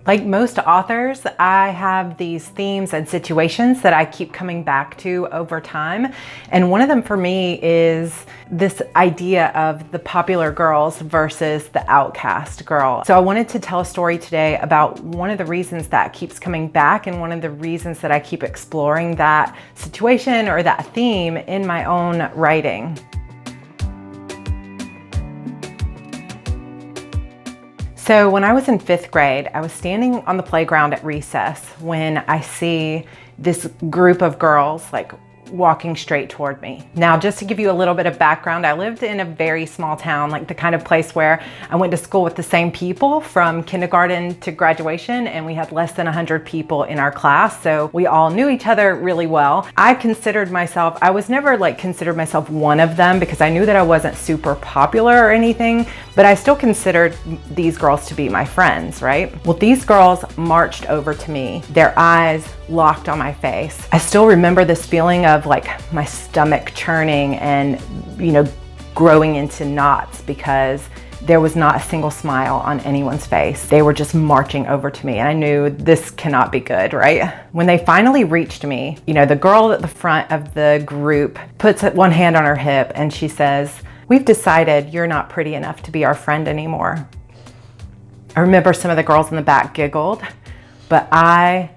Like most authors, I have these themes and situations that I keep coming back to over time. And one of them for me is this idea of the popular girls versus the outcast girl. So I wanted to tell a story today about one of the reasons that keeps coming back and one of the reasons that I keep exploring that situation or that theme in my own writing. So when I was in 5th grade, I was standing on the playground at recess when I see this group of girls walking straight toward me. Now, just to give you a little bit of background, I lived in a very small town, like the kind of place where I went to school with the same people from kindergarten to graduation, and we had less than 100 people in our class, so we all knew each other really well. I was never considered myself one of them because I knew that I wasn't super popular or anything, but I still considered these girls to be my friends, right? Well, these girls marched over to me, their eyes locked on my face. I still remember this feeling of my stomach churning and, growing into knots because there was not a single smile on anyone's face. They were just marching over to me and I knew this cannot be good, right? When they finally reached me, the girl at the front of the group puts one hand on her hip and she says, "We've decided you're not pretty enough to be our friend anymore." I remember some of the girls in the back giggled, but I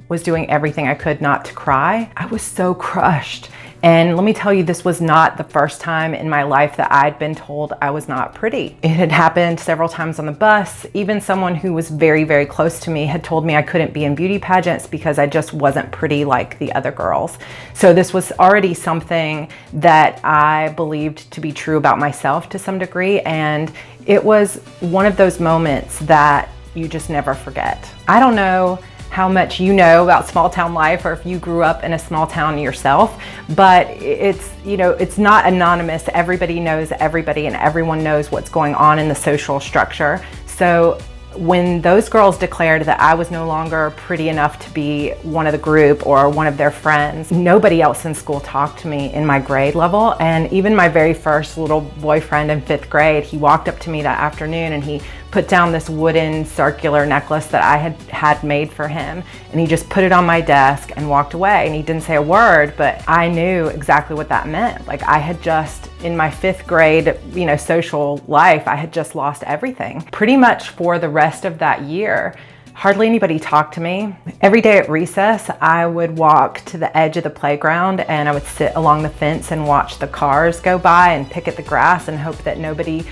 was doing everything I could not to cry. I was so crushed. And let me tell you, this was not the first time in my life that I'd been told I was not pretty. It had happened several times on the bus. Even someone who was very, very close to me had told me I couldn't be in beauty pageants because I just wasn't pretty like the other girls. So this was already something that I believed to be true about myself to some degree. And it was one of those moments that you just never forget. I don't know how much you know about small town life or if you grew up in a small town yourself, but it's not anonymous. Everybody knows everybody and everyone knows what's going on in the social structure. So when those girls declared that I was no longer pretty enough to be one of the group or one of their friends, nobody else in school talked to me in my grade level. And even my very first little boyfriend in 5th grade, he walked up to me that afternoon and he put down this wooden circular necklace that I had made for him. And he just put it on my desk and walked away. And he didn't say a word, but I knew exactly what that meant. I had just, in my 5th grade, social life, I had just lost everything. Pretty much for the rest of that year, hardly anybody talked to me. Every day at recess, I would walk to the edge of the playground and I would sit along the fence and watch the cars go by and pick at the grass and hope that nobody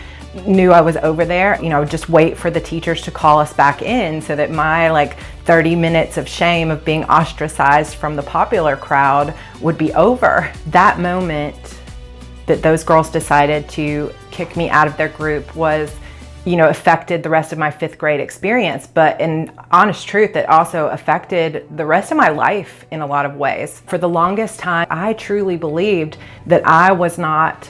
knew I was over there. Just wait for the teachers to call us back in so that my 30 minutes of shame of being ostracized from the popular crowd would be over. That moment that those girls decided to kick me out of their group was, affected the rest of my 5th grade experience. But in honest truth, it also affected the rest of my life in a lot of ways. For the longest time, I truly believed that I was not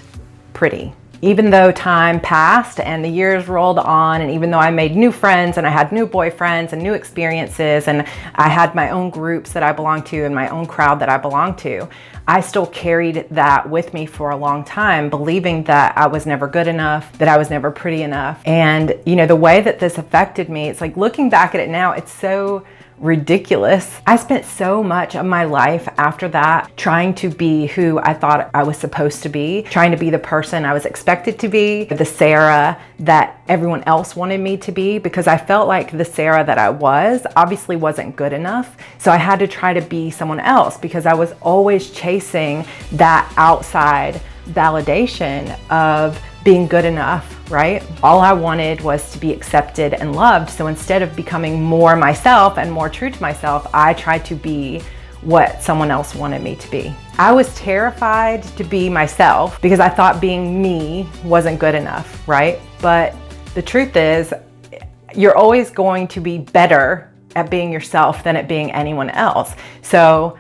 pretty. Even though time passed and the years rolled on, and even though I made new friends and I had new boyfriends and new experiences and I had my own groups that I belonged to and my own crowd that I belonged to, I still carried that with me for a long time, believing that I was never good enough, that I was never pretty enough. And the way that this affected me, it's looking back at it now, it's so ridiculous. I spent so much of my life after that trying to be who I thought I was supposed to be, trying to be the person I was expected to be, the Sarah that everyone else wanted me to be, because I felt like the Sarah that I was obviously wasn't good enough. So I had to try to be someone else because I was always chasing that outside validation of being good enough, right? All I wanted was to be accepted and loved. So instead of becoming more myself and more true to myself, I tried to be what someone else wanted me to be. I was terrified to be myself because I thought being me wasn't good enough, right? But the truth is, you're always going to be better at being yourself than at being anyone else. So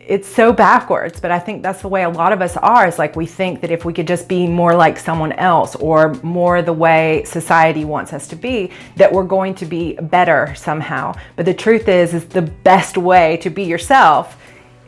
it's so backwards, but I think that's the way a lot of us are. It's we think that if we could just be more like someone else or more the way society wants us to be, that we're going to be better somehow. But the truth is the best way to be yourself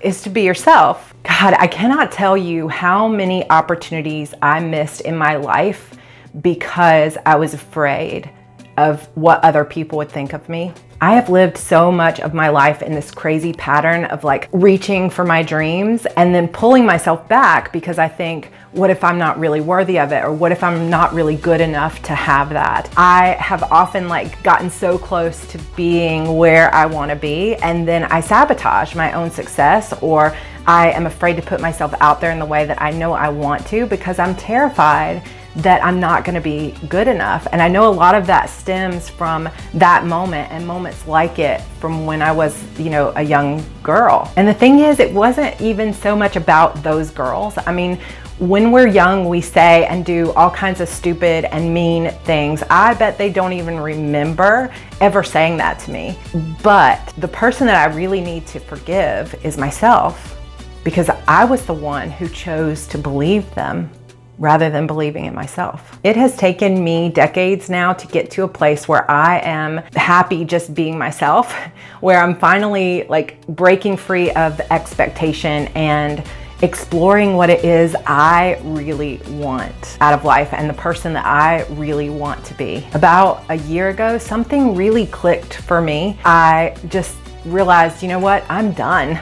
is to be yourself. God, I cannot tell you how many opportunities I missed in my life because I was afraid of what other people would think of me. I have lived so much of my life in this crazy pattern of like reaching for my dreams and then pulling myself back because I think, what if I'm not really worthy of it? Or what if I'm not really good enough to have that? I have often like gotten so close to being where I want to be, and then I sabotage my own success, or I am afraid to put myself out there in the way that I know I want to because I'm terrified that I'm not going to be good enough. And I know a lot of that stems from that moment and moments like it from when I was, a young girl. And the thing is, it wasn't even so much about those girls. I mean, when we're young, we say and do all kinds of stupid and mean things. I bet they don't even remember ever saying that to me. But the person that I really need to forgive is myself, because I was the one who chose to believe them rather than believing in myself. It has taken me decades now to get to a place where I am happy just being myself, where I'm finally like breaking free of expectation and exploring what it is I really want out of life and the person that I really want to be. About a year ago, something really clicked for me. I just realized, you know what? I'm done.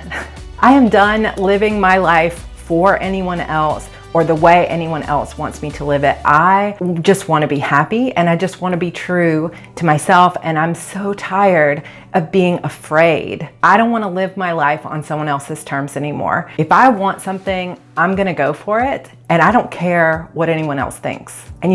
I am done living my life for anyone else or the way anyone else wants me to live it. I just want to be happy, and I just want to be true to myself, and I'm so tired of being afraid. I don't want to live my life on someone else's terms anymore. If I want something, I'm gonna go for it, and I don't care what anyone else thinks. And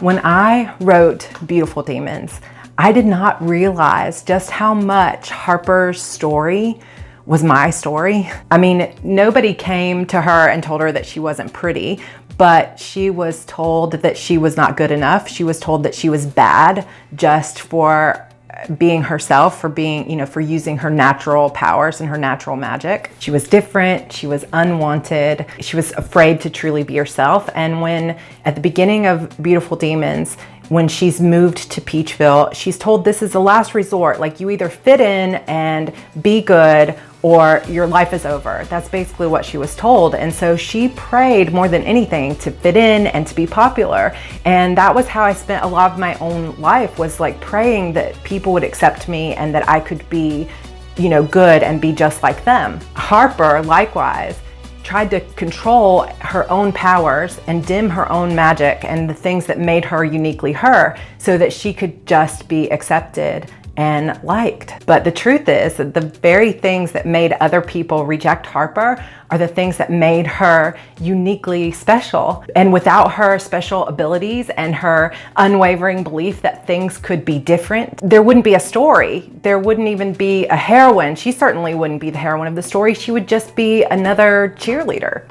when I wrote Beautiful Demons, I did not realize just how much Harper's story was my story. I mean, nobody came to her and told her that she wasn't pretty, but she was told that she was not good enough. She was told that she was bad just for being herself, for being, for using her natural powers and her natural magic. She was different, she was unwanted, she was afraid to truly be herself. And when, at the beginning of Beautiful Demons, when she's moved to Peachville, she's told this is the last resort. Like, you either fit in and be good or your life is over. That's basically what she was told. And so she prayed more than anything to fit in and to be popular. And that was how I spent a lot of my own life, was like praying that people would accept me and that I could be, good and be just like them. Harper, likewise, tried to control her own powers and dim her own magic and the things that made her uniquely her so that she could just be accepted and liked. But the truth is that the very things that made other people reject Harper are the things that made her uniquely special. And without her special abilities and her unwavering belief that things could be different, there wouldn't be a story. There wouldn't even be a heroine. She certainly wouldn't be the heroine of the story. She would just be another cheerleader.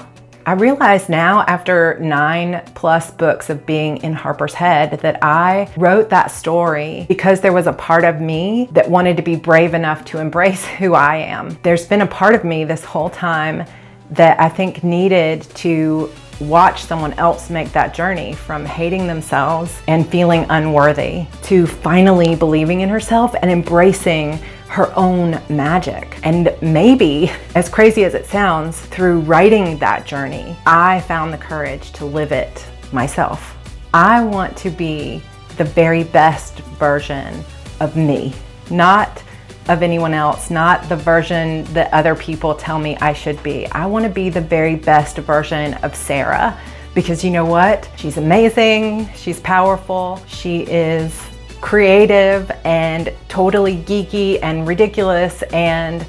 I realize now, after 9+ books of being in Harper's head, that I wrote that story because there was a part of me that wanted to be brave enough to embrace who I am. There's been a part of me this whole time that I think needed to watch someone else make that journey from hating themselves and feeling unworthy to finally believing in herself and embracing her own magic. And maybe, as crazy as it sounds, through writing that journey, I found the courage to live it myself. I want to be the very best version of me, not of anyone else, not the version that other people tell me I should be. I want to be the very best version of Sarra, because you know what? She's amazing, she's powerful, she is creative and totally geeky and ridiculous, and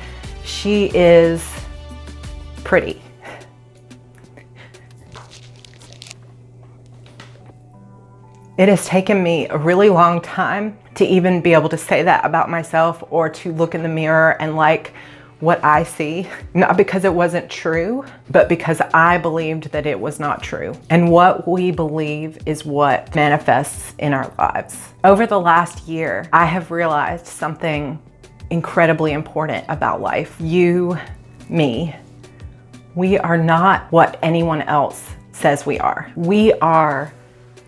she is pretty. It has taken me a really long time to even be able to say that about myself, or to look in the mirror and like what I see, not because it wasn't true, but because I believed that it was not true. And what we believe is what manifests in our lives. Over the last year, I have realized something incredibly important about life. You, me, we are not what anyone else says we are. We are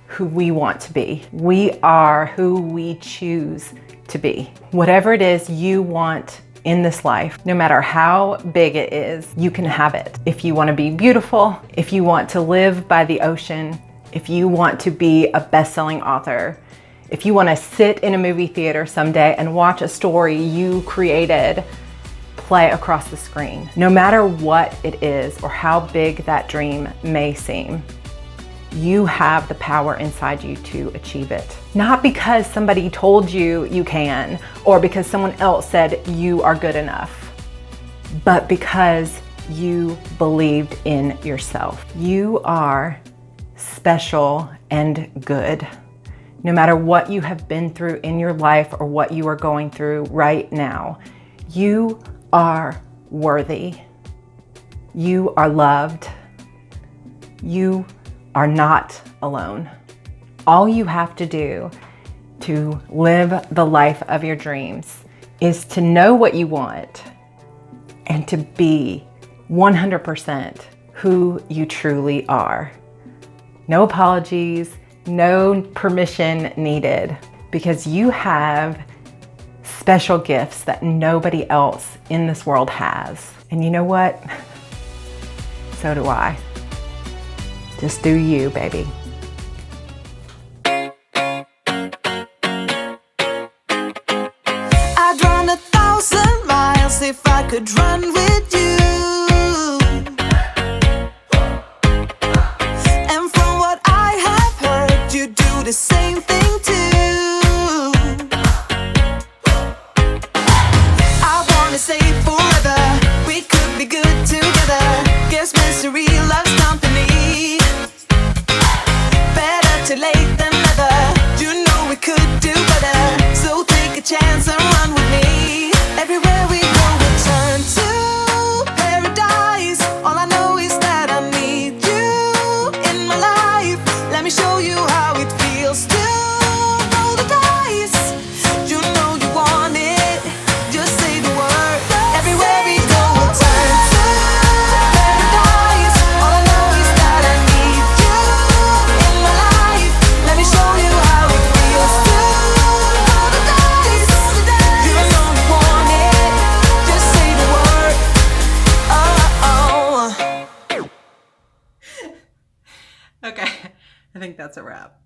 who we want to be. We are who we choose to be. Whatever it is you want in this life, no matter how big it is, you can have it. If you want to be beautiful, if you want to live by the ocean, if you want to be a best-selling author, If you want to sit in a movie theater someday and watch a story you created play across the screen, no matter what it is or how big that dream may seem, you have the power inside you to achieve it. Not because somebody told you you can, or because someone else said you are good enough, but because you believed in yourself. You are special and good. No matter what you have been through in your life or what you are going through right now, you are worthy. You are loved. You are not alone. All you have to do to live the life of your dreams is to know what you want and to be 100% who you truly are. No apologies, no permission needed, because you have special gifts that nobody else in this world has. And you know what? So do I. Just do you, baby. I'd run 1,000 miles if I could run with you. And from what I have heard, you do the same thing too. I wanna say forever, we could be good together. Guess misery loves company. Better too late than never. You know we could do better. So take a chance and run with me. Everywhere we go, we turn to paradise. All I know is that I need you in my life. Let me show you how it feels to roll the dice. You know you want it. Just say the word. Everywhere we go, we turn to paradise. All I know is that I need you in my life. Let me show you how it feels to roll the dice. You know you want it. Just say the word. Oh. Okay, I think that's a wrap.